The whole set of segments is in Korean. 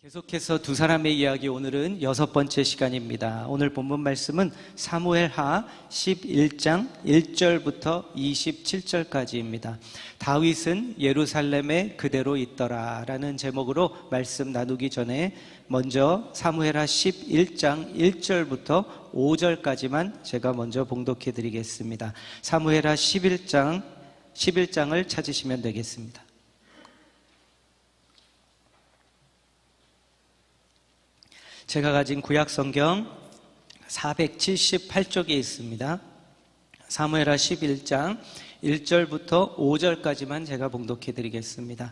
계속해서 두 사람의 이야기, 오늘은 6번째 시간입니다. 오늘 본문 말씀은 사무엘하 11장 1절부터 27절까지입니다. 다윗은 예루살렘에 그대로 있더라 라는 제목으로 말씀 나누기 전에 먼저 사무엘하 11장 1절부터 5절까지만 제가 먼저 봉독해 드리겠습니다. 사무엘하 11장을 찾으시면 되겠습니다. 제가 가진 구약 성경 478쪽에 있습니다. 사무엘하 11장 1절부터 5절까지만 제가 봉독해 드리겠습니다.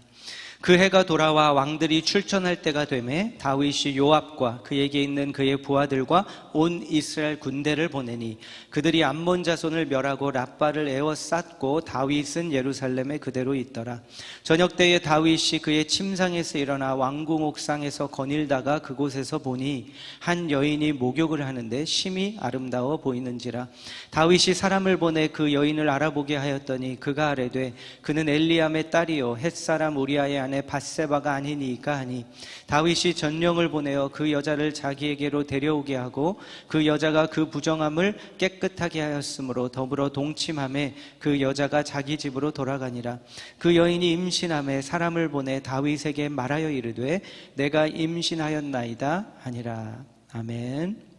그 해가 돌아와 왕들이 출전할 때가 되매 다윗이 요압과 그에게 있는 그의 부하들과 온 이스라엘 군대를 보내니 그들이 암몬 자손을 멸하고 랍바를 에워쌌고 다윗은 예루살렘에 그대로 있더라. 저녁 때에 다윗이 그의 침상에서 일어나 왕궁 옥상에서 거닐다가 그곳에서 보니 한 여인이 목욕을 하는데 심히 아름다워 보이는지라. 다윗이 사람을 보내 그 여인을 알아보게 하였더니 그가 아뢰되 그는 엘리암의 딸이요 햇사람 우리아의 아내 밧세바가 아니니까 하니 다윗이 전령을 보내어 그 여자를 자기에게로 데려오게 하고 그 여자가 그 부정함을 깨끗하게 하였으므로 더불어 동침함에 그 여자가 자기 집으로 돌아가니라. 그 여인이 임신함에 사람을 보내 다윗에게 말하여 이르되 내가 임신하였나이다 하니라. 아멘.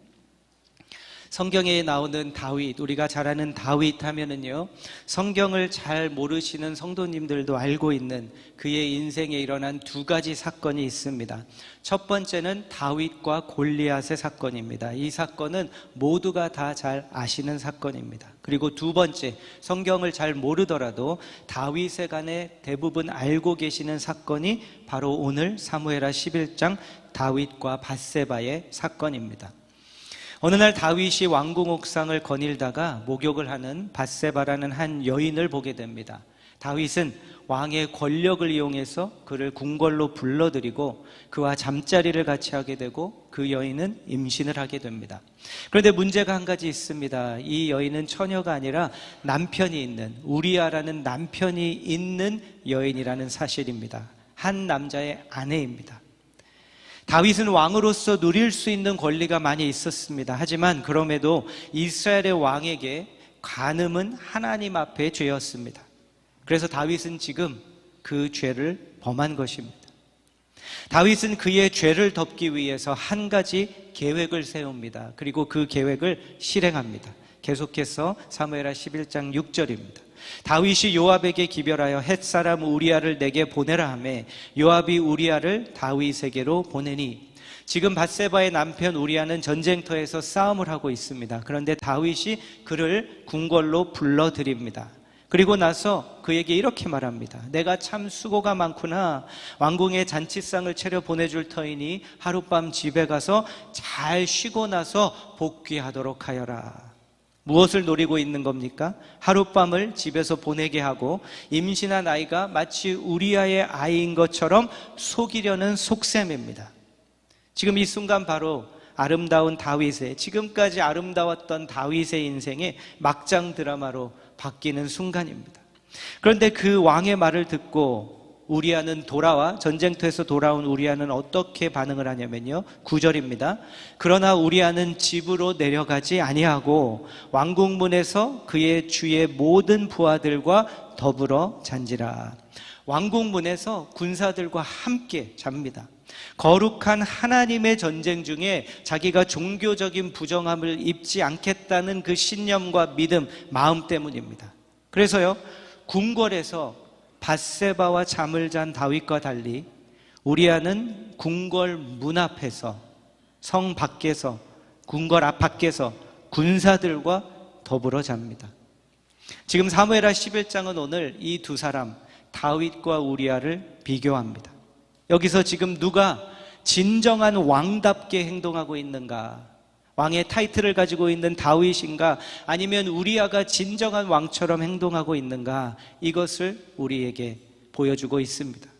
성경에 나오는 다윗, 우리가 잘 아는 다윗 하면은요, 성경을 잘 모르시는 성도님들도 알고 있는 그의 인생에 일어난 두 가지 사건이 있습니다. 첫 번째는 다윗과 골리앗의 사건입니다. 이 사건은 모두가 다 잘 아시는 사건입니다. 그리고 두 번째, 성경을 잘 모르더라도 다윗에 관해 대부분 알고 계시는 사건이 바로 오늘 사무엘하 11장 다윗과 밧세바의 사건입니다. 어느 날 다윗이 왕궁 옥상을 거닐다가 목욕을 하는 밧세바라는 한 여인을 보게 됩니다. 다윗은 왕의 권력을 이용해서 그를 궁궐로 불러들이고 그와 잠자리를 같이 하게 되고 그 여인은 임신을 하게 됩니다. 그런데 문제가 한 가지 있습니다. 이 여인은 처녀가 아니라 남편이 있는, 우리아라는 남편이 있는 여인이라는 사실입니다. 한 남자의 아내입니다. 다윗은 왕으로서 누릴 수 있는 권리가 많이 있었습니다. 하지만 그럼에도 이스라엘의 왕에게 간음은 하나님 앞에 죄였습니다. 그래서 다윗은 지금 그 죄를 범한 것입니다. 다윗은 그의 죄를 덮기 위해서 한 가지 계획을 세웁니다. 그리고 그 계획을 실행합니다. 계속해서 사무엘하 11장 6절입니다. 다윗이 요압에게 기별하여 햇사람 우리아를 내게 보내라 하매 요압이 우리아를 다윗에게로 보내니 지금 밧세바의 남편 우리아는 전쟁터에서 싸움을 하고 있습니다. 그런데 다윗이 그를 궁궐로 불러들입니다. 그리고 나서 그에게 이렇게 말합니다. 내가 참 수고가 많구나. 왕궁에 잔치상을 차려 보내줄 터이니 하룻밤 집에 가서 잘 쉬고 나서 복귀하도록 하여라. 무엇을 노리고 있는 겁니까? 하룻밤을 집에서 보내게 하고 임신한 아이가 마치 우리아의 아이인 것처럼 속이려는 속셈입니다. 지금 이 순간 바로 아름다운 다윗의, 지금까지 아름다웠던 다윗의 인생의 막장 드라마로 바뀌는 순간입니다. 그런데 그 왕의 말을 듣고 우리아는 돌아와, 전쟁터에서 돌아온 우리아는 어떻게 반응을 하냐면요, 9절입니다. 그러나 우리아는 집으로 내려가지 아니하고 왕궁문에서 그의 주의 모든 부하들과 더불어 잔지라. 왕궁문에서 군사들과 함께 잡니다. 거룩한 하나님의 전쟁 중에 자기가 종교적인 부정함을 입지 않겠다는 그 신념과 믿음, 마음 때문입니다. 그래서요, 궁궐에서 밧세바와 잠을 잔 다윗과 달리 우리아는 궁궐 문 앞에서, 성 밖에서, 궁궐 앞 밖에서 군사들과 더불어 잡니다. 지금 사무엘하 11장은 오늘 이 두 사람 다윗과 우리아를 비교합니다. 여기서 지금 누가 진정한 왕답게 행동하고 있는가? 왕의 타이틀을 가지고 있는 다윗인가? 아니면 우리아가 진정한 왕처럼 행동하고 있는가? 이것을 우리에게 보여주고 있습니다.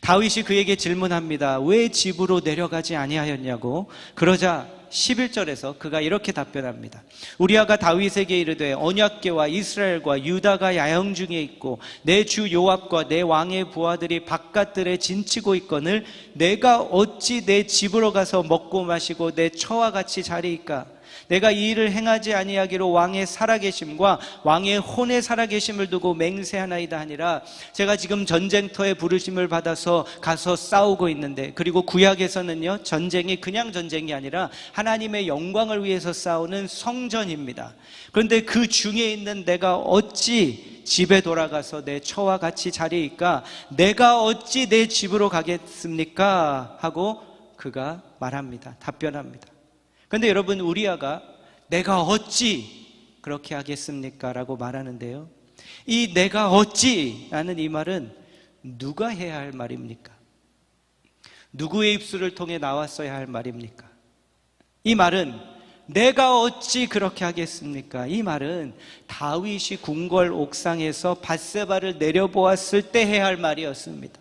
다윗이 그에게 질문합니다. 왜 집으로 내려가지 아니하였냐고. 그러자 11절에서 그가 이렇게 답변합니다. 우리아가 다윗에게 이르되 언약궤와 이스라엘과 유다가 야영 중에 있고 내 주 요압과 내 왕의 부하들이 바깥들에 진치고 있거늘 내가 어찌 내 집으로 가서 먹고 마시고 내 처와 같이 자리이까. 내가 이 일을 행하지 아니하기로 왕의 살아계심과 왕의 혼의 살아계심을 두고 맹세하나이다 하니라. 제가 지금 전쟁터에 부르심을 받아서 가서 싸우고 있는데, 그리고 구약에서는요, 전쟁이 그냥 전쟁이 아니라 하나님의 영광을 위해서 싸우는 성전입니다. 그런데 그 중에 있는 내가 어찌 집에 돌아가서 내 처와 같이 자리이까. 내가 어찌 내 집으로 가겠습니까? 하고 그가 말합니다. 답변합니다. 그런데 여러분, 우리아가 내가 어찌 그렇게 하겠습니까? 라고 말하는데요, 이 내가 어찌 라는 이 말은 누가 해야 할 말입니까? 누구의 입술을 통해 나왔어야 할 말입니까? 이 말은 내가 어찌 그렇게 하겠습니까? 이 말은 다윗이 궁궐 옥상에서 밧세바를 내려보았을 때 해야 할 말이었습니다.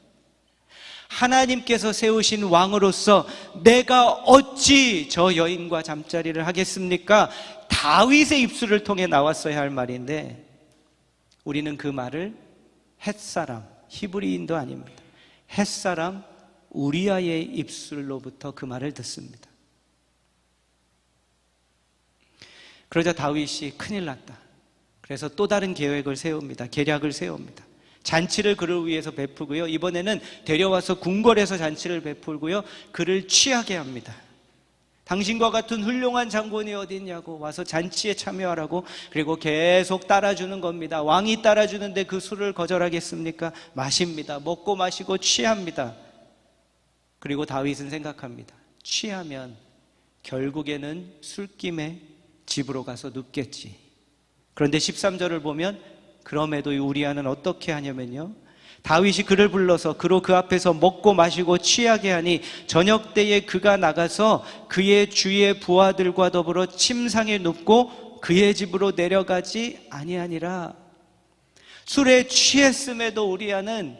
하나님께서 세우신 왕으로서 내가 어찌 저 여인과 잠자리를 하겠습니까? 다윗의 입술을 통해 나왔어야 할 말인데, 우리는 그 말을 햇사람, 히브리인도 아닙니다, 햇사람 우리아의 입술로부터 그 말을 듣습니다. 그러자 다윗이 큰일 났다. 그래서 또 다른 계획을 세웁니다. 계략을 세웁니다. 잔치를 그를 위해서 베푸고요, 이번에는 데려와서 궁궐에서 잔치를 베풀고요, 그를 취하게 합니다. 당신과 같은 훌륭한 장군이 어디 있냐고, 와서 잔치에 참여하라고. 그리고 계속 따라주는 겁니다. 왕이 따라주는데 그 술을 거절하겠습니까? 마십니다. 먹고 마시고 취합니다. 그리고 다윗은 생각합니다. 취하면 결국에는 술김에 집으로 가서 눕겠지. 그런데 13절을 보면 그럼에도 우리아는 어떻게 하냐면요, 다윗이 그를 불러서 그로 그 앞에서 먹고 마시고 취하게 하니 저녁 때에 그가 나가서 그의 주의 부하들과 더불어 침상에 눕고 그의 집으로 내려가지 아니하니라. 술에 취했음에도 우리아는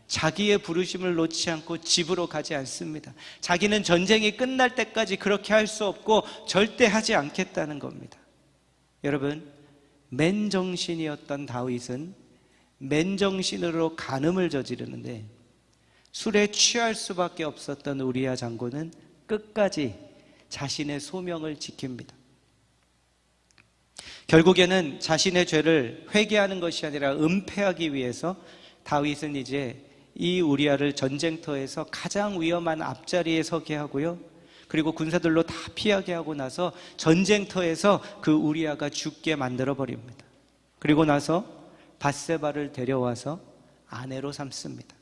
자기의 부르심을 놓지 않고 집으로 가지 않습니다. 자기는 전쟁이 끝날 때까지 그렇게 할 수 없고 절대 하지 않겠다는 겁니다. 여러분, 맨정신이었던 다윗은 맨정신으로 간음을 저지르는데, 술에 취할 수밖에 없었던 우리아 장군은 끝까지 자신의 소명을 지킵니다. 결국에는 자신의 죄를 회개하는 것이 아니라 은폐하기 위해서 다윗은 이제 이 우리아를 전쟁터에서 가장 위험한 앞자리에 서게 하고요, 그리고 군사들로 다 피하게 하고 나서 전쟁터에서 그 우리아가 죽게 만들어 버립니다. 그리고 나서 밧세바를 데려와서 아내로 삼습니다.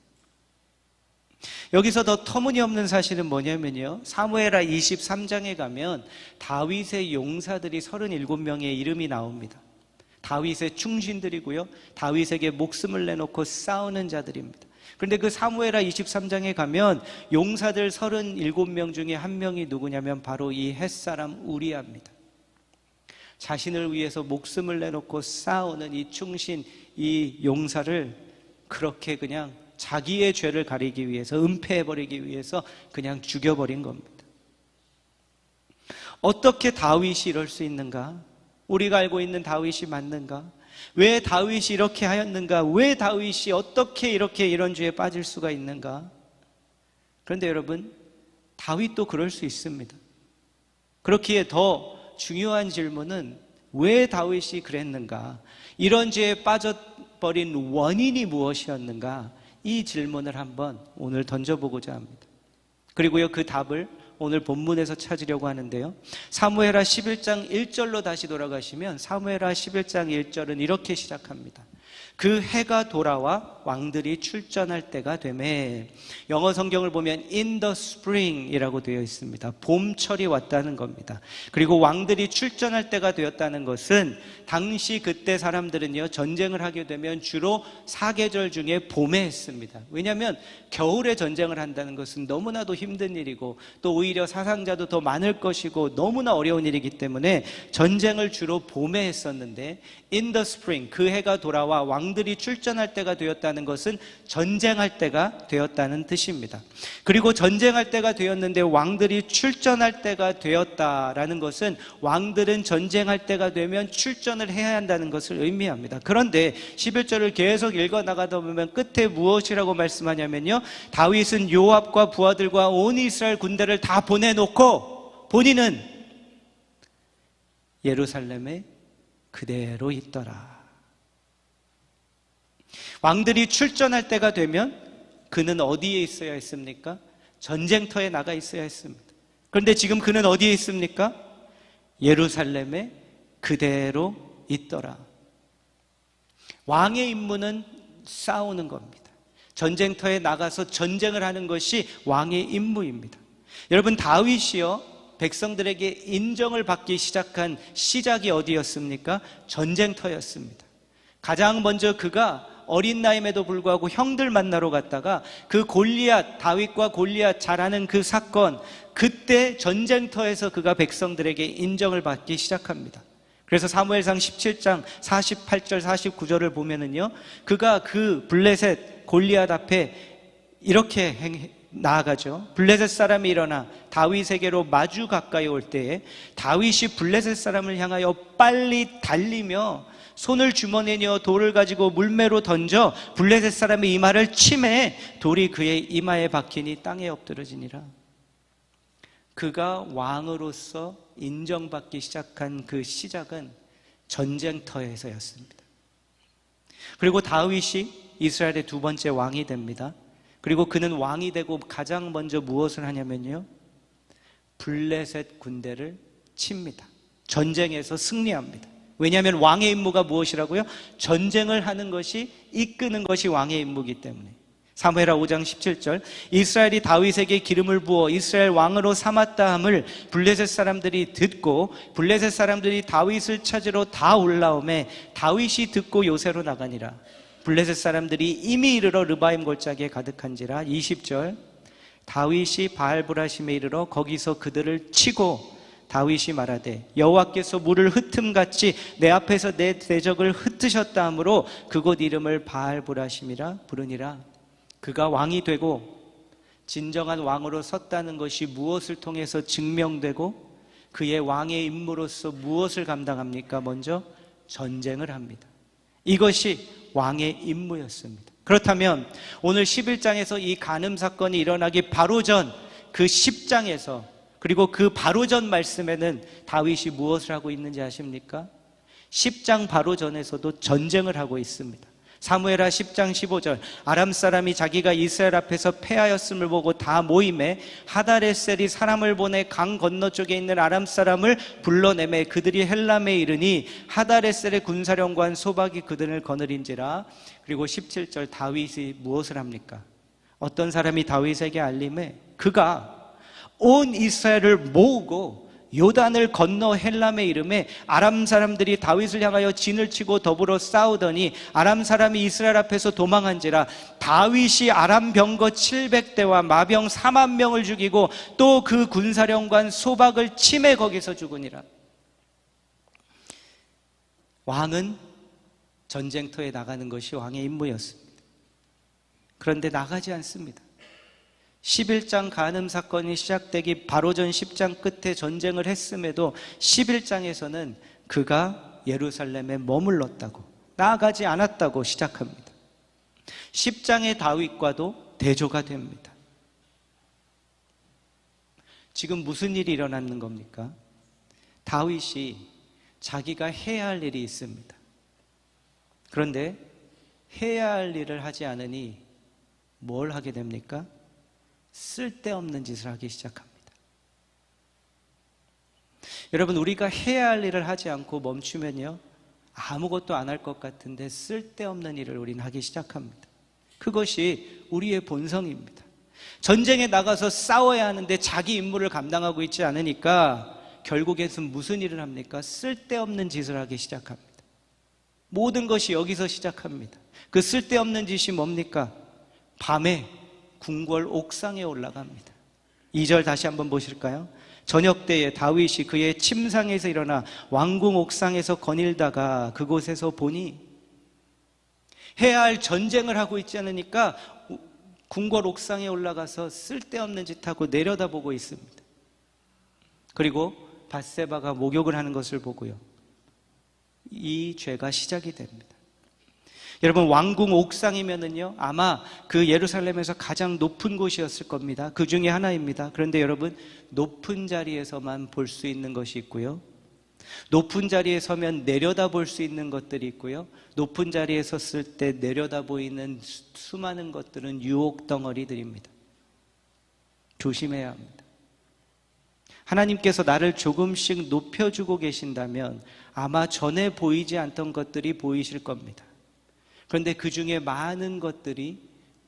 여기서 더 터무니없는 사실은 뭐냐면요, 사무엘하 23장에 가면 다윗의 용사들이 37명의 이름이 나옵니다. 다윗의 충신들이고요, 다윗에게 목숨을 내놓고 싸우는 자들입니다. 그런데 그 사무엘하 23장에 가면 용사들 37명 중에 한 명이 누구냐면 바로 이 햇사람 우리아입니다. 자신을 위해서 목숨을 내놓고 싸우는 이 충신, 이 용사를 그렇게 그냥 자기의 죄를 가리기 위해서, 은폐해버리기 위해서 그냥 죽여버린 겁니다. 어떻게 다윗이 이럴 수 있는가? 우리가 알고 있는 다윗이 맞는가? 왜 다윗이 이렇게 하였는가? 왜 다윗이 어떻게 이렇게 이런 죄에 빠질 수가 있는가? 그런데 여러분, 다윗도 그럴 수 있습니다. 그렇기에 더 중요한 질문은 왜 다윗이 그랬는가? 이런 죄에 빠져버린 원인이 무엇이었는가? 이 질문을 한번 오늘 던져보고자 합니다. 그리고요, 그 답을 오늘 본문에서 찾으려고 하는데요, 사무엘하 11장 1절로 다시 돌아가시면 사무엘하 11장 1절은 이렇게 시작합니다. 그 해가 돌아와 왕들이 출전할 때가 되매. 영어 성경을 보면 in the spring 이라고 되어 있습니다. 봄철이 왔다는 겁니다. 그리고 왕들이 출전할 때가 되었다는 것은 당시 그때 사람들은요, 전쟁을 하게 되면 주로 사계절 중에 봄에 했습니다. 왜냐하면 겨울에 전쟁을 한다는 것은 너무나도 힘든 일이고 또 오히려 사상자도 더 많을 것이고 너무나 어려운 일이기 때문에 전쟁을 주로 봄에 했었는데, in the spring, 그 해가 돌아와 돌아와 왕들이 출전할 때가 되었다는 것은 전쟁할 때가 되었다는 뜻입니다. 그리고 전쟁할 때가 되었는데 왕들이 출전할 때가 되었다라는 것은 왕들은 전쟁할 때가 되면 출전을 해야 한다는 것을 의미합니다. 그런데 11절을 계속 읽어나가다 보면 끝에 무엇이라고 말씀하냐면요, 다윗은 요압과 부하들과 온 이스라엘 군대를 다 보내놓고 본인은 예루살렘에 그대로 있더라. 왕들이 출전할 때가 되면 그는 어디에 있어야 했습니까? 전쟁터에 나가 있어야 했습니다. 그런데 지금 그는 어디에 있습니까? 예루살렘에 그대로 있더라. 왕의 임무는 싸우는 겁니다. 전쟁터에 나가서 전쟁을 하는 것이 왕의 임무입니다. 여러분, 다윗이요, 백성들에게 인정을 받기 시작한 시작이 어디였습니까? 전쟁터였습니다. 가장 먼저 그가 어린 나이임에도 불구하고 형들 만나러 갔다가 그 골리앗, 다윗과 골리앗 잘 아는 그 사건, 그때 전쟁터에서 그가 백성들에게 인정을 받기 시작합니다. 그래서 사무엘상 17장 48절 49절을 보면은요, 그가 그 블레셋 골리앗 앞에 이렇게 나아가죠. 블레셋 사람이 일어나 다윗에게로 마주 가까이 올 때에 다윗이 블레셋 사람을 향하여 빨리 달리며 손을 주머니에 넣어 돌을 가지고 물매로 던져 블레셋 사람의 이마를 치매 돌이 그의 이마에 박히니 땅에 엎드러지니라. 그가 왕으로서 인정받기 시작한 그 시작은 전쟁터에서였습니다. 그리고 다윗이 이스라엘의 두 번째 왕이 됩니다. 그리고 그는 왕이 되고 가장 먼저 무엇을 하냐면요, 블레셋 군대를 칩니다. 전쟁에서 승리합니다. 왜냐하면 왕의 임무가 무엇이라고요? 전쟁을 하는 것이, 이끄는 것이 왕의 임무이기 때문에. 사무엘하 5장 17절, 이스라엘이 다윗에게 기름을 부어 이스라엘 왕으로 삼았다 함을 블레셋 사람들이 듣고 블레셋 사람들이 다윗을 찾으러 다 올라오매 다윗이 듣고 요새로 나가니라. 블레셋 사람들이 이미 이르러 르바임 골짜기에 가득한지라. 20절, 다윗이 바알브라심에 이르러 거기서 그들을 치고 다윗이 말하되 여호와께서 물을 흩음같이 내 앞에서 내 대적을 흩으셨다 하므로 그곳 이름을 바알브라심이라 부르니라. 그가 왕이 되고 진정한 왕으로 섰다는 것이 무엇을 통해서 증명되고 그의 왕의 임무로서 무엇을 감당합니까? 먼저 전쟁을 합니다. 이것이 왕의 임무였습니다. 그렇다면 오늘 11장에서 이 간음 사건이 일어나기 바로 전 그 10장에서, 그리고 그 바로 전 말씀에는 다윗이 무엇을 하고 있는지 아십니까? 10장 바로 전에서도 전쟁을 하고 있습니다. 사무엘하 10장 15절, 아람 사람이 자기가 이스라엘 앞에서 패하였음을 보고 다 모임에 하다레셀이 사람을 보내 강 건너쪽에 있는 아람 사람을 불러내매 그들이 헬람에 이르니 하다레셀의 군사령관 소박이 그들을 거느린지라. 그리고 17절, 다윗이 무엇을 합니까? 어떤 사람이 다윗에게 알림해 그가 온 이스라엘을 모으고 요단을 건너 헬람에 이름에 아람 사람들이 다윗을 향하여 진을 치고 더불어 싸우더니 아람 사람이 이스라엘 앞에서 도망한지라. 다윗이 아람 병거 700대와 마병 4만 명을 죽이고 또 그 군사령관 소박을 치매 거기서 죽으니라. 왕은 전쟁터에 나가는 것이 왕의 임무였습니다. 그런데 나가지 않습니다. 11장 간음 사건이 시작되기 바로 전 10장 끝에 전쟁을 했음에도 11장에서는 그가 예루살렘에 머물렀다고, 나아가지 않았다고 시작합니다. 10장의 다윗과도 대조가 됩니다. 지금 무슨 일이 일어났는 겁니까? 다윗이 자기가 해야 할 일이 있습니다. 그런데 해야 할 일을 하지 않으니 뭘 하게 됩니까? 쓸데없는 짓을 하기 시작합니다. 여러분, 우리가 해야 할 일을 하지 않고 멈추면요, 아무것도 안 할 것 같은데 쓸데없는 일을 우리는 하기 시작합니다. 그것이 우리의 본성입니다. 전쟁에 나가서 싸워야 하는데 자기 임무를 감당하고 있지 않으니까 결국에는 무슨 일을 합니까? 쓸데없는 짓을 하기 시작합니다. 모든 것이 여기서 시작합니다. 그 쓸데없는 짓이 뭡니까? 밤에 궁궐 옥상에 올라갑니다. 2절 다시 한번 보실까요? 저녁 때에 다윗이 그의 침상에서 일어나 왕궁 옥상에서 거닐다가 그곳에서 보니 해야 할 전쟁을 하고 있지 않으니까 궁궐 옥상에 올라가서 쓸데없는 짓 하고 내려다보고 있습니다. 그리고 밧세바가 목욕을 하는 것을 보고요, 이 죄가 시작이 됩니다. 여러분, 왕궁 옥상이면은요 아마 그 예루살렘에서 가장 높은 곳이었을 겁니다. 그 중에 하나입니다. 그런데 여러분, 높은 자리에서만 볼 수 있는 것이 있고요, 높은 자리에 서면 내려다볼 수 있는 것들이 있고요, 높은 자리에 섰을 때 내려다 보이는 수많은 것들은 유혹 덩어리들입니다. 조심해야 합니다. 하나님께서 나를 조금씩 높여주고 계신다면 아마 전에 보이지 않던 것들이 보이실 겁니다. 그런데 그 중에 많은 것들이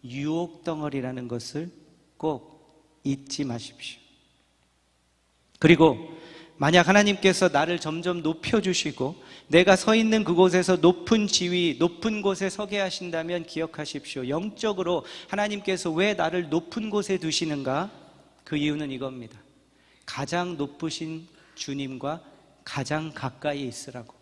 유혹 덩어리라는 것을 꼭 잊지 마십시오. 그리고 만약 하나님께서 나를 점점 높여주시고 내가 서 있는 그곳에서 높은 지위, 높은 곳에 서게 하신다면 기억하십시오. 영적으로 하나님께서 왜 나를 높은 곳에 두시는가? 그 이유는 이겁니다. 가장 높으신 주님과 가장 가까이 있으라고.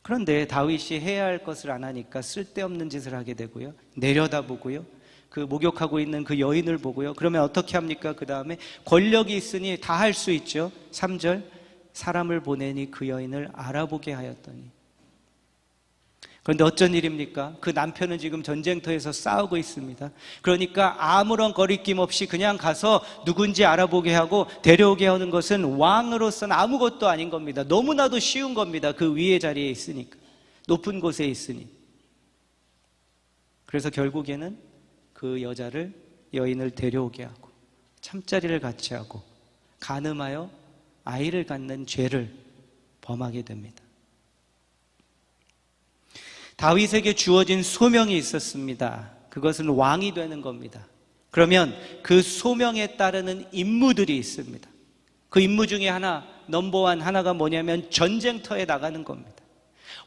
그런데 다윗이 해야 할 것을 안 하니까 쓸데없는 짓을 하게 되고요, 내려다보고요, 그 목욕하고 있는 그 여인을 보고요, 그러면 어떻게 합니까? 그 다음에 권력이 있으니 다 할 수 있죠. 3절, 사람을 보내니 그 여인을 알아보게 하였더니. 그런데 어쩐 일입니까? 그 남편은 지금 전쟁터에서 싸우고 있습니다. 그러니까 아무런 거리낌 없이 그냥 가서 누군지 알아보게 하고 데려오게 하는 것은 왕으로서는 아무것도 아닌 겁니다. 너무나도 쉬운 겁니다. 그 위의 자리에 있으니까, 높은 곳에 있으니. 그래서 결국에는 그 여인을 데려오게 하고 잠자리를 같이 하고 간음하여 아이를 갖는 죄를 범하게 됩니다. 다윗에게 주어진 소명이 있었습니다. 그것은 왕이 되는 겁니다. 그러면 그 소명에 따르는 임무들이 있습니다. 그 임무 중에 하나, 넘버원 하나가 뭐냐면 전쟁터에 나가는 겁니다.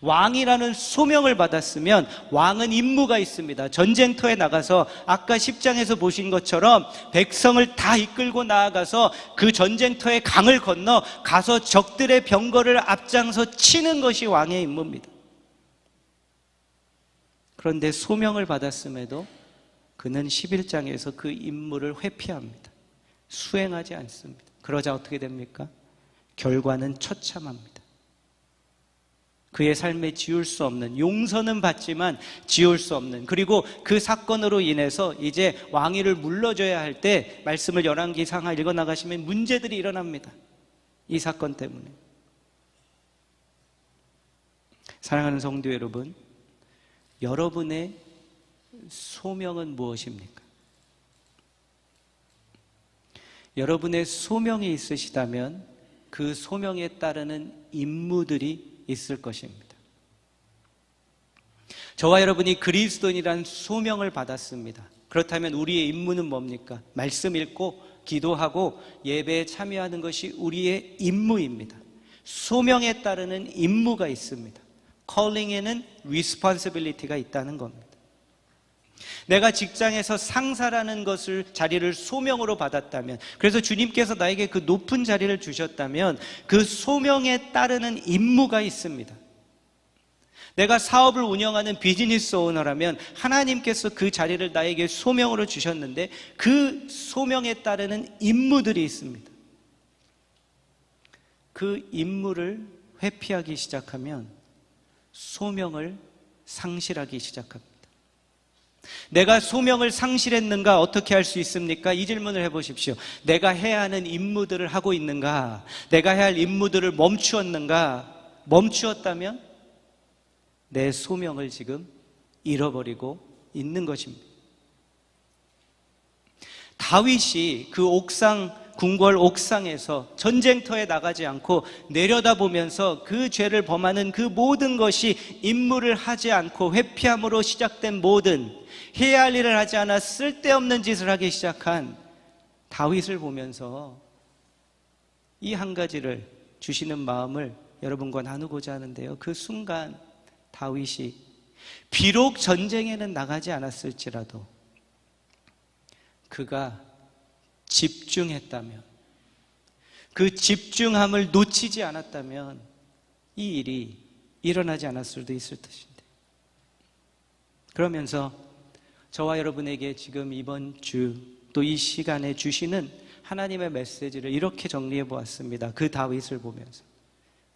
왕이라는 소명을 받았으면 왕은 임무가 있습니다. 전쟁터에 나가서 아까 10장에서 보신 것처럼 백성을 다 이끌고 나아가서 그 전쟁터의 강을 건너 가서 적들의 병거를 앞장서 치는 것이 왕의 임무입니다. 그런데 소명을 받았음에도 그는 11장에서 그 임무를 회피합니다. 수행하지 않습니다. 그러자 어떻게 됩니까? 결과는 처참합니다. 그의 삶에 지울 수 없는, 용서는 받지만 지울 수 없는, 그리고 그 사건으로 인해서 이제 왕위를 물러줘야 할 때 말씀을 열왕기상 읽어나가시면 문제들이 일어납니다. 이 사건 때문에. 사랑하는 성도 여러분, 여러분의 소명은 무엇입니까? 여러분의 소명이 있으시다면 그 소명에 따르는 임무들이 있을 것입니다. 저와 여러분이 그리스도인이라는 소명을 받았습니다. 그렇다면 우리의 임무는 뭡니까? 말씀 읽고 기도하고 예배에 참여하는 것이 우리의 임무입니다. 소명에 따르는 임무가 있습니다. calling에는 responsibility가 있다는 겁니다. 내가 직장에서 상사라는 자리를 소명으로 받았다면, 그래서 주님께서 나에게 그 높은 자리를 주셨다면 그 소명에 따르는 임무가 있습니다. 내가 사업을 운영하는 비즈니스 오너라면 하나님께서 그 자리를 나에게 소명으로 주셨는데 그 소명에 따르는 임무들이 있습니다. 그 임무를 회피하기 시작하면 소명을 상실하기 시작합니다. 내가 소명을 상실했는가? 어떻게 할 수 있습니까? 이 질문을 해보십시오. 내가 해야 하는 임무들을 하고 있는가? 내가 해야 할 임무들을 멈추었는가? 멈추었다면 내 소명을 지금 잃어버리고 있는 것입니다. 다윗이 그 궁궐 옥상에서 전쟁터에 나가지 않고 내려다보면서 그 죄를 범하는 그 모든 것이 임무를 하지 않고 회피함으로 시작된 모든, 해야 할 일을 하지 않아 쓸데없는 짓을 하기 시작한 다윗을 보면서 이 한 가지를 주시는 마음을 여러분과 나누고자 하는데요. 그 순간 다윗이 비록 전쟁에는 나가지 않았을지라도 그가 집중했다면, 그 집중함을 놓치지 않았다면 이 일이 일어나지 않았을 수도 있을 것인데, 그러면서 저와 여러분에게 지금 이번 주 또 이 시간에 주시는 하나님의 메시지를 이렇게 정리해 보았습니다. 그 다윗을 보면서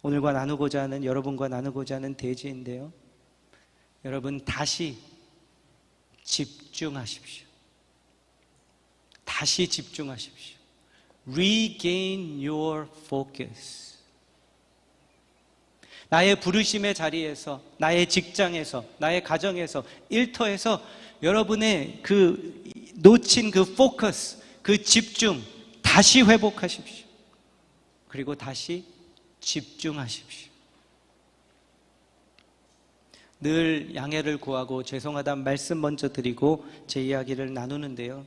오늘과 나누고자 하는, 여러분과 나누고자 하는 대지인데요, 여러분 다시 집중하십시오. 다시 집중하십시오. Regain your focus. 나의 부르심의 자리에서, 나의 직장에서, 나의 가정에서, 일터에서 여러분의 그 놓친 그 포커스, 그 집중 다시 회복하십시오. 그리고 다시 집중하십시오. 늘 양해를 구하고 죄송하다는 말씀 먼저 드리고 제 이야기를 나누는데요,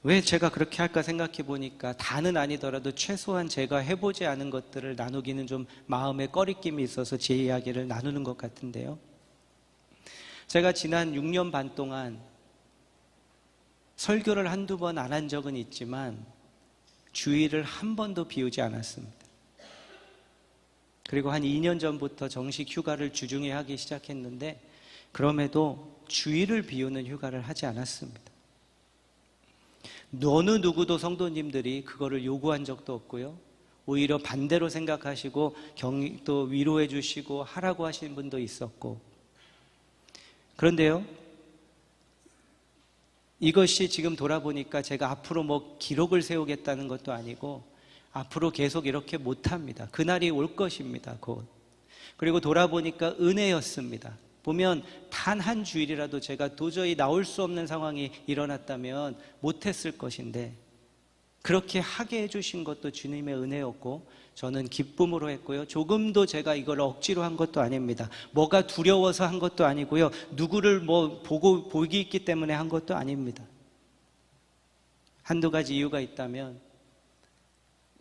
왜 제가 그렇게 할까 생각해 보니까 다는 아니더라도 최소한 제가 해보지 않은 것들을 나누기는 좀 마음에 꺼리낌이 있어서 제 이야기를 나누는 것 같은데요, 제가 지난 6년 반 동안 설교를 한두 번 안 한 적은 있지만 주일을 한 번도 비우지 않았습니다. 그리고 한 2년 전부터 정식 휴가를 주중에 하기 시작했는데 그럼에도 주일을 비우는 휴가를 하지 않았습니다. 어느 누구도 성도님들이 그거를 요구한 적도 없고요, 오히려 반대로 생각하시고 또 위로해 주시고 하라고 하시는 분도 있었고, 그런데요, 이것이 지금 돌아보니까 제가 앞으로 뭐 기록을 세우겠다는 것도 아니고 앞으로 계속 이렇게 못합니다. 그날이 올 것입니다, 곧. 그리고 돌아보니까 은혜였습니다. 보면 단 한 주일이라도 제가 도저히 나올 수 없는 상황이 일어났다면 못했을 것인데 그렇게 하게 해주신 것도 주님의 은혜였고 저는 기쁨으로 했고요, 조금도 제가 이걸 억지로 한 것도 아닙니다. 뭐가 두려워서 한 것도 아니고요, 누구를 뭐 복이 있기 때문에 한 것도 아닙니다. 한두 가지 이유가 있다면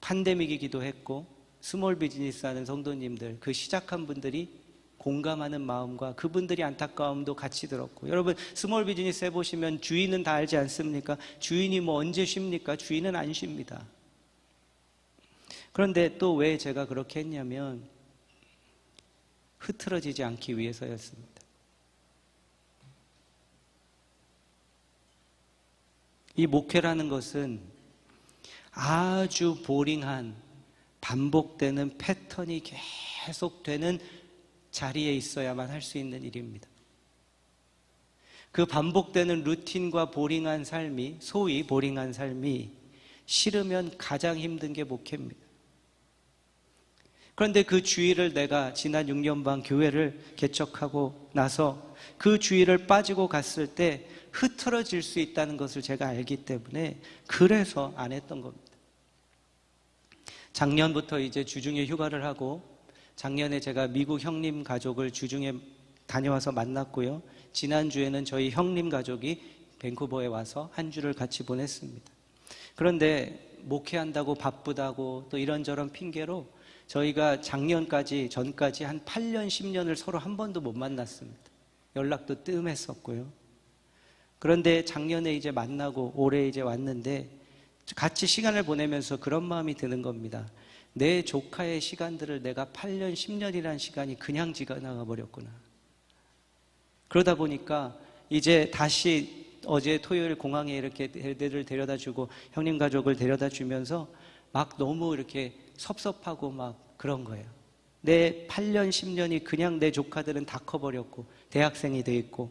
팬데믹이기도 했고 스몰 비즈니스 하는 성도님들, 그 시작한 분들이 공감하는 마음과 그분들이 안타까움도 같이 들었고, 여러분 스몰 비즈니스 해보시면 주인은 다 알지 않습니까? 주인이 뭐 언제 쉽니까? 주인은 안 쉽니다. 그런데 또 왜 제가 그렇게 했냐면 흐트러지지 않기 위해서였습니다. 이 목회라는 것은 아주 보링한 반복되는 패턴이 계속되는 자리에 있어야만 할 수 있는 일입니다. 그 반복되는 루틴과 보링한 삶이, 소위 보링한 삶이 싫으면 가장 힘든 게 목회입니다. 그런데 그 주일을 내가 지난 6년 반 교회를 개척하고 나서 그 주일을 빠지고 갔을 때 흐트러질 수 있다는 것을 제가 알기 때문에 그래서 안 했던 겁니다. 작년부터 이제 주중에 휴가를 하고, 작년에 제가 미국 형님 가족을 주중에 다녀와서 만났고요, 지난주에는 저희 형님 가족이 밴쿠버에 와서 한 주를 같이 보냈습니다. 그런데 목회한다고 바쁘다고 또 이런저런 핑계로 저희가 전까지 한 8년, 10년을 서로 한 번도 못 만났습니다. 연락도 뜸했었고요. 그런데 작년에 이제 만나고 올해 이제 왔는데 같이 시간을 보내면서 그런 마음이 드는 겁니다. 내 조카의 시간들을 내가 8년, 10년이라는 시간이 그냥 지나가 버렸구나. 그러다 보니까 이제 다시 어제 토요일 공항에 이렇게 애들을 데려다 주고 형님 가족을 데려다 주면서 막 너무 이렇게 섭섭하고 막 그런 거예요. 내 8년, 10년이 그냥 내 조카들은 다 커버렸고 대학생이 돼 있고,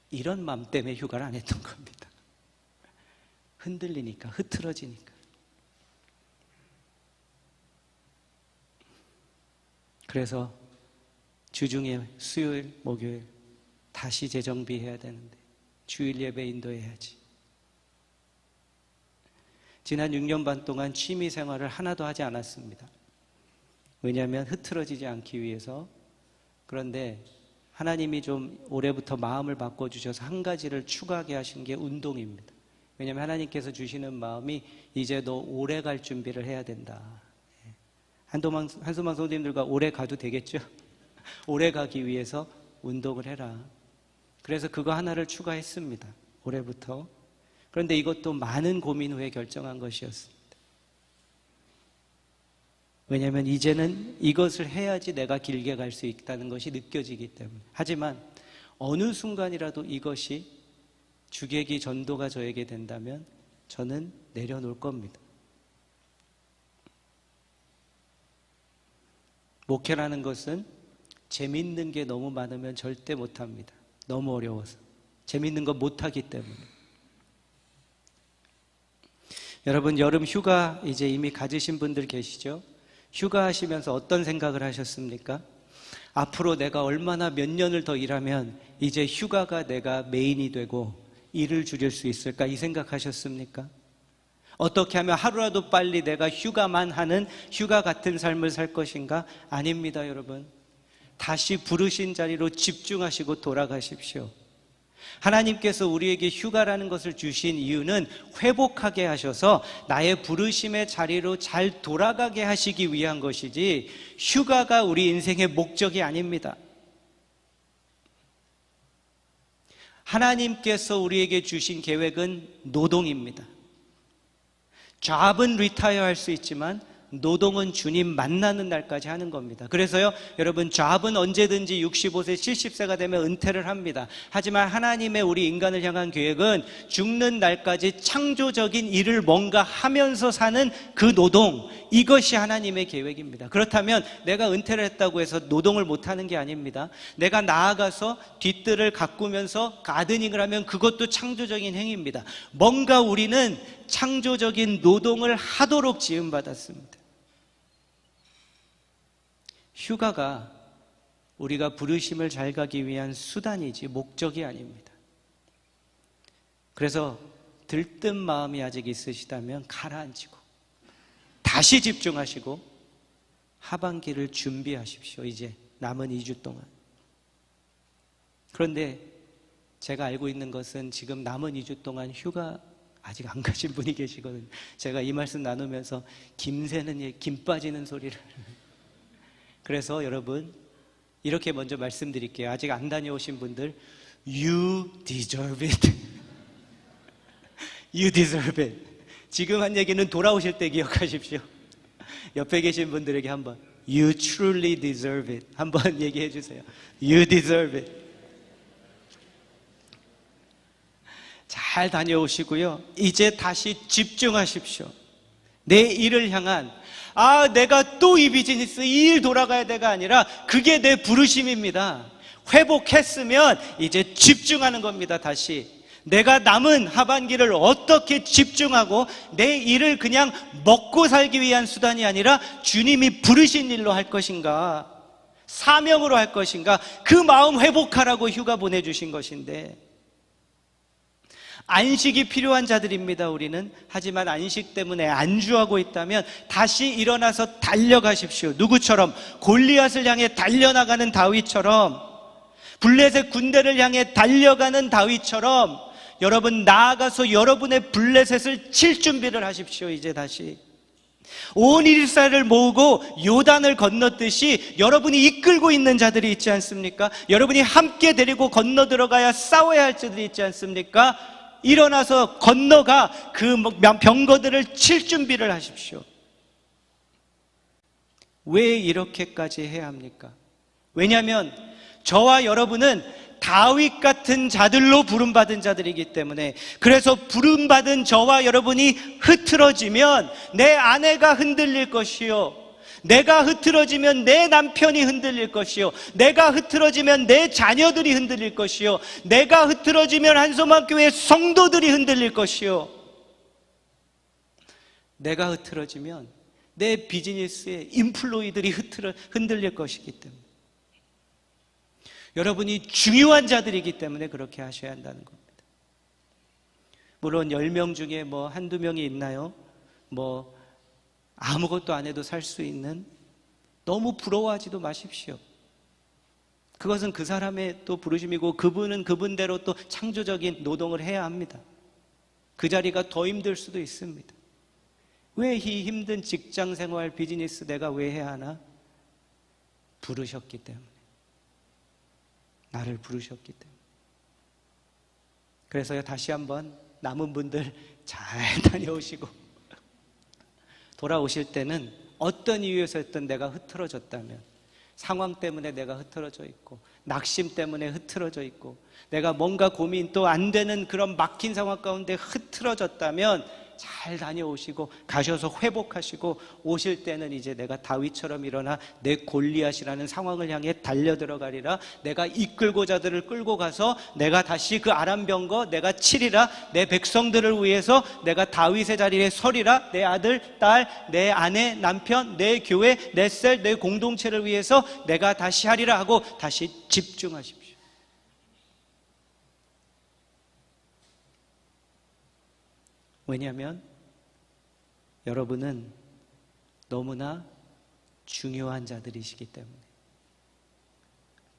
이런 마음 때문에 휴가를 안 했던 겁니다. 흔들리니까, 흐트러지니까. 그래서 주중에 수요일, 목요일 다시 재정비해야 되는데 주일 예배 인도해야지. 지난 6년 반 동안 취미 생활을 하나도 하지 않았습니다. 왜냐하면 흐트러지지 않기 위해서. 그런데 하나님이 좀 올해부터 마음을 바꿔주셔서 한 가지를 추가하게 하신 게 운동입니다. 왜냐하면 하나님께서 주시는 마음이 이제 너 오래 갈 준비를 해야 된다. 한소망 성도님들과 오래 가도 되겠죠? 오래 가기 위해서 운동을 해라. 그래서 그거 하나를 추가했습니다, 올해부터. 그런데 이것도 많은 고민 후에 결정한 것이었습니다. 왜냐하면 이제는 이것을 해야지 내가 길게 갈 수 있다는 것이 느껴지기 때문에. 하지만 어느 순간이라도 이것이 주객이 전도가 저에게 된다면 저는 내려놓을 겁니다. 목회라는 것은 재밌는 게 너무 많으면 절대 못합니다. 너무 어려워서. 재밌는 거 못하기 때문에. 여러분, 여름 휴가 이제 이미 가지신 분들 계시죠? 휴가 하시면서 어떤 생각을 하셨습니까? 앞으로 내가 얼마나 몇 년을 더 일하면 이제 휴가가 내가 메인이 되고 일을 줄일 수 있을까? 이 생각하셨습니까? 어떻게 하면 하루라도 빨리 내가 휴가만 하는 휴가 같은 삶을 살 것인가? 아닙니다, 여러분. 다시 부르신 자리로 집중하시고 돌아가십시오. 하나님께서 우리에게 휴가라는 것을 주신 이유는 회복하게 하셔서 나의 부르심의 자리로 잘 돌아가게 하시기 위한 것이지 휴가가 우리 인생의 목적이 아닙니다. 하나님께서 우리에게 주신 계획은 노동입니다. 잡은 리타이어 할 수 있지만 노동은 주님 만나는 날까지 하는 겁니다. 그래서요, 여러분, 잡은 언제든지 65세, 70세가 되면 은퇴를 합니다. 하지만 하나님의 우리 인간을 향한 계획은 죽는 날까지 창조적인 일을 뭔가 하면서 사는 그 노동, 이것이 하나님의 계획입니다. 그렇다면 내가 은퇴를 했다고 해서 노동을 못하는 게 아닙니다. 내가 나아가서 뒤뜰을 가꾸면서 가드닝을 하면 그것도 창조적인 행위입니다. 뭔가 우리는 창조적인 노동을 하도록 지음받았습니다. 휴가가 우리가 부르심을 잘 가기 위한 수단이지 목적이 아닙니다. 그래서 들뜬 마음이 아직 있으시다면 가라앉히고 다시 집중하시고 하반기를 준비하십시오. 이제 남은 2주 동안. 그런데 제가 알고 있는 것은 지금 남은 2주 동안 휴가 아직 안 가신 분이 계시거든요. 제가 이 말씀 나누면서 김 새는 김 빠지는 소리를. 그래서 여러분, 이렇게 먼저 말씀드릴게요. 아직 안 다녀오신 분들, You deserve it. You deserve it. 지금 한 얘기는 돌아오실 때 기억하십시오. 옆에 계신 분들에게 한번 You truly deserve it 한번 얘기해 주세요. You deserve it. 잘 다녀오시고요, 이제 다시 집중하십시오. 내 일을 향한, 내가 또 이 비즈니스, 이 일 돌아가야 돼가 아니라 그게 내 부르심입니다. 회복했으면 이제 집중하는 겁니다. 다시 내가 남은 하반기를 어떻게 집중하고 내 일을 그냥 먹고 살기 위한 수단이 아니라 주님이 부르신 일로 할 것인가, 사명으로 할 것인가, 그 마음 회복하라고 휴가 보내주신 것인데, 안식이 필요한 자들입니다, 우리는. 하지만 안식 때문에 안주하고 있다면 다시 일어나서 달려가십시오. 누구처럼? 골리앗을 향해 달려나가는 다윗처럼, 블레셋 군대를 향해 달려가는 다윗처럼 여러분 나아가서 여러분의 블레셋을 칠 준비를 하십시오. 이제 다시 온 이스라엘을 모으고 요단을 건넜듯이 여러분이 이끌고 있는 자들이 있지 않습니까? 여러분이 함께 데리고 건너 들어가야 싸워야 할 자들이 있지 않습니까? 일어나서 건너가 그 병거들을 칠 준비를 하십시오. 왜 이렇게까지 해야 합니까? 왜냐하면 저와 여러분은 다윗 같은 자들로 부름받은 자들이기 때문에. 그래서 부름받은 저와 여러분이 흐트러지면 내 아내가 흔들릴 것이요, 내가 흐트러지면 내 남편이 흔들릴 것이요, 내가 흐트러지면 내 자녀들이 흔들릴 것이요, 내가 흐트러지면 한소망교회 성도들이 흔들릴 것이요, 내가 흐트러지면 내 비즈니스의 인플로이들이 흔들릴 것이기 때문에. 여러분이 중요한 자들이기 때문에 그렇게 하셔야 한다는 겁니다. 물론 10명 중에 한두 명이 있나요? 아무것도 안 해도 살 수 있는, 너무 부러워하지도 마십시오. 그것은 그 사람의 또 부르심이고 그분은 그분대로 또 창조적인 노동을 해야 합니다. 그 자리가 더 힘들 수도 있습니다. 왜 이 힘든 직장 생활, 비즈니스 내가 왜 해야 하나? 부르셨기 때문에. 나를 부르셨기 때문에. 그래서요, 다시 한번 남은 분들 잘 다녀오시고 돌아오실 때는 어떤 이유에서였든 내가 흐트러졌다면, 상황 때문에 내가 흐트러져 있고, 낙심 때문에 흐트러져 있고, 내가 뭔가 고민 또 안 되는 그런 막힌 상황 가운데 흐트러졌다면 잘 다녀오시고 가셔서 회복하시고 오실 때는 이제 내가 다윗처럼 일어나 내 골리앗이라는 상황을 향해 달려들어가리라. 내가 이끌고 자들을 끌고 가서 내가 다시 그 아람 병거 내가 치리라. 내 백성들을 위해서 내가 다윗의 자리에 서리라. 내 아들, 딸, 내 아내, 남편, 내 교회, 내 셀, 내 공동체를 위해서 내가 다시 하리라 하고 다시 집중하십시오. 왜냐하면 여러분은 너무나 중요한 자들이시기 때문에,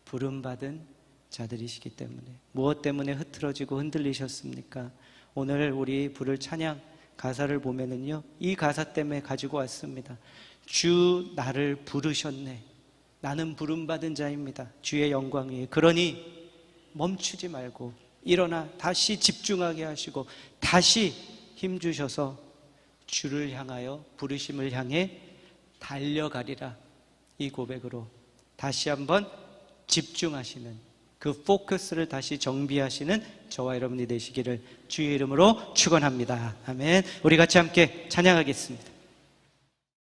부름받은 자들이시기 때문에. 무엇 때문에 흐트러지고 흔들리셨습니까? 오늘 우리 부를 찬양 가사를 보면은요, 이 가사 때문에 가지고 왔습니다. 주 나를 부르셨네. 나는 부름받은 자입니다. 주의 영광이에요. 그러니 멈추지 말고 일어나 다시 집중하게 하시고 다시 힘주셔서 주를 향하여, 부르심을 향해 달려가리라. 이 고백으로 다시 한번 집중하시는, 그 포커스를 다시 정비하시는 저와 여러분이 되시기를 주의 이름으로 축원합니다. 아멘. 우리 같이 함께 찬양하겠습니다.